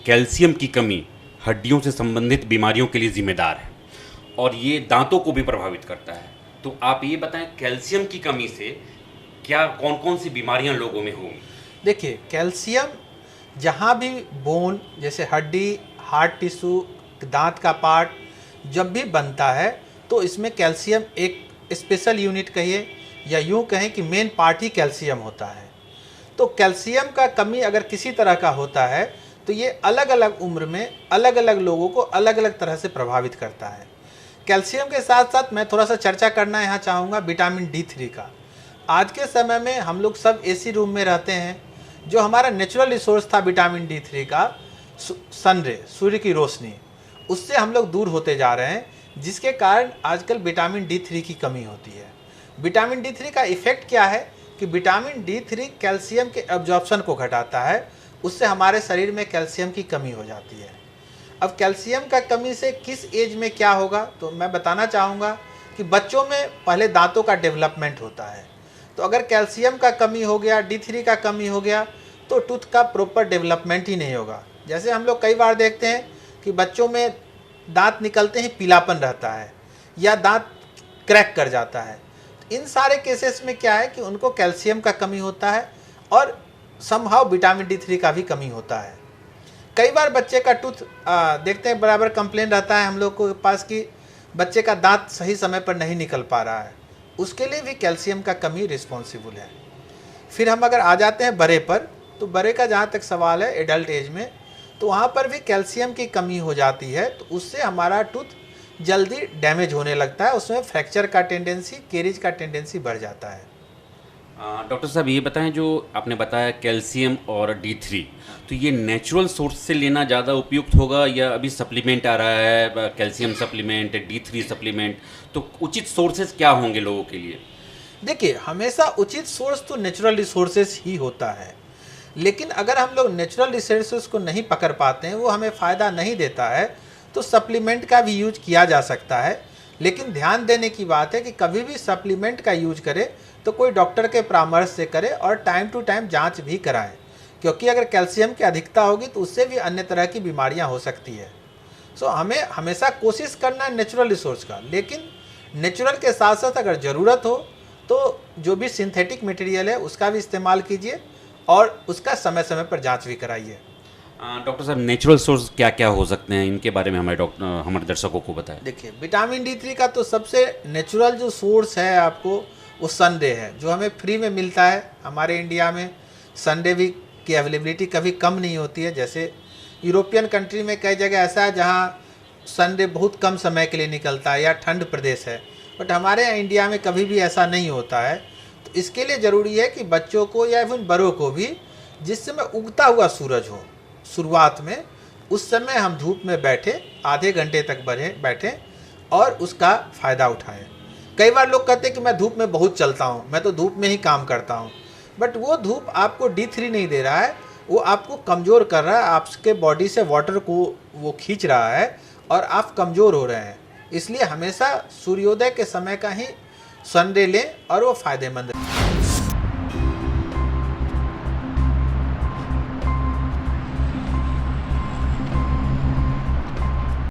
Calcium की कमी हड्डियों से संबंधित बीमारियों के लिए जिम्मेदार है और ये दांतों को भी प्रभावित करता है। तो आप ये बताएं, कैल्शियम की कमी से क्या कौन कौन सी बीमारियां लोगों में होंगी? देखिए, कैल्शियम जहाँ भी बोन जैसे हड्डी, हार्ट टिश्यू, दांत का पार्ट जब भी बनता है तो इसमें कैल्शियम एक स्पेशल यूनिट कहिए या यूँ कहें कि मेन पार्ट ही कैल्शियम होता है। तो कैल्शियम का कमी अगर किसी तरह का होता है तो ये अलग अलग उम्र में अलग अलग लोगों को अलग अलग तरह से प्रभावित करता है। कैल्शियम के साथ साथ मैं थोड़ा सा चर्चा करना यहाँ चाहूँगा विटामिन D3 का। आज के समय में हम लोग सब एसी रूम में रहते हैं, जो हमारा नेचुरल रिसोर्स था विटामिन D3 का, सन रे, सूर्य की रोशनी, उससे हम लोग दूर होते जा रहे हैं, जिसके कारण आजकल विटामिन D3 की कमी होती है। विटामिन D3 का इफेक्ट क्या है कि विटामिन D3 कैल्शियम के एब्जॉर्प्शन को घटाता है, उससे हमारे शरीर में कैल्शियम की कमी हो जाती है। अब कैल्शियम का कमी से किस एज में क्या होगा, तो मैं बताना चाहूँगा कि बच्चों में पहले दांतों का डेवलपमेंट होता है, तो अगर कैल्शियम का कमी हो गया, D3 का कमी हो गया, तो टूथ का प्रॉपर डेवलपमेंट ही नहीं होगा। जैसे हम लोग कई बार देखते हैं कि बच्चों में दांत निकलते ही पीलापन रहता है या दांत क्रैक कर जाता है। इन सारे केसेस में क्या है कि उनको कैल्शियम का कमी होता है और समहाउ विटामिन D3 का भी कमी होता है। कई बार बच्चे का टूथ देखते हैं बराबर कंप्लेन रहता है हम लोग के पास कि बच्चे का दांत सही समय पर नहीं निकल पा रहा है, उसके लिए भी कैल्शियम का कमी रिस्पॉन्सिबल है। फिर हम अगर आ जाते हैं बड़े पर, तो बड़े का जहाँ तक सवाल है एडल्ट एज में, तो वहाँ पर भी कैल्शियम की कमी हो जाती है, तो उससे हमारा टूथ जल्दी डैमेज होने लगता है, उसमें फ्रैक्चर का टेंडेंसी, कैरिज का टेंडेंसी बढ़ जाता है। डॉक्टर साहब ये बताएं, जो आपने बताया कैल्शियम और D3, तो ये नेचुरल सोर्स से लेना ज़्यादा उपयुक्त होगा या अभी सप्लीमेंट आ रहा है, कैल्शियम सप्लीमेंट, D3 सप्लीमेंट, तो उचित सोर्सेज क्या होंगे लोगों के लिए? देखिए, हमेशा उचित सोर्स तो नेचुरल रिसोर्सेज ही होता है, लेकिन अगर हम लोग नेचुरल रिसोर्सेज को नहीं पकड़ पाते हैं, वो हमें फ़ायदा नहीं देता है, तो सप्लीमेंट का भी यूज किया जा सकता है। लेकिन ध्यान देने की बात है कि कभी भी सप्लीमेंट का यूज करें तो कोई डॉक्टर के परामर्श से करें और टाइम टू टाइम जांच भी कराएं, क्योंकि अगर कैल्शियम की अधिकता होगी तो उससे भी अन्य तरह की बीमारियां हो सकती है। सो हमें हमेशा कोशिश करना है नेचुरल रिसोर्स का, लेकिन नेचुरल के साथ साथ अगर ज़रूरत हो तो जो भी सिंथेटिक मटेरियल है उसका भी इस्तेमाल कीजिए और उसका समय समय पर जाँच भी कराइए। डॉक्टर साहब, नेचुरल सोर्स क्या क्या हो सकते हैं, इनके बारे में हमारे दर्शकों को बताएं। देखिए, विटामिन D3 का तो सबसे नेचुरल जो सोर्स है आपको वो सनडे है, जो हमें फ्री में मिलता है। हमारे इंडिया में सनडे भी की अवेलेबिलिटी कभी कम नहीं होती है। जैसे यूरोपियन कंट्री में कई जगह ऐसा है जहाँ सनडे बहुत कम समय के लिए निकलता है या ठंड प्रदेश है, बट हमारे यहाँ इंडिया में कभी भी ऐसा नहीं होता है। तो इसके लिए ज़रूरी है कि बच्चों को या इवन बड़ों को भी, जिस समय उगता हुआ सूरज हो शुरुआत में, उस समय हम धूप में बैठे आधे घंटे तक बैठें और उसका फ़ायदा उठाएं। कई बार लोग कहते हैं कि मैं धूप में बहुत चलता हूँ, मैं तो धूप में ही काम करता हूँ, बट वो धूप आपको D3 नहीं दे रहा है, वो आपको कमज़ोर कर रहा है, आपके बॉडी से वाटर को वो खींच रहा है और आप कमज़ोर हो रहे हैं। इसलिए हमेशा सूर्योदय के समय का ही सनडे लें और वो फ़ायदेमंद है।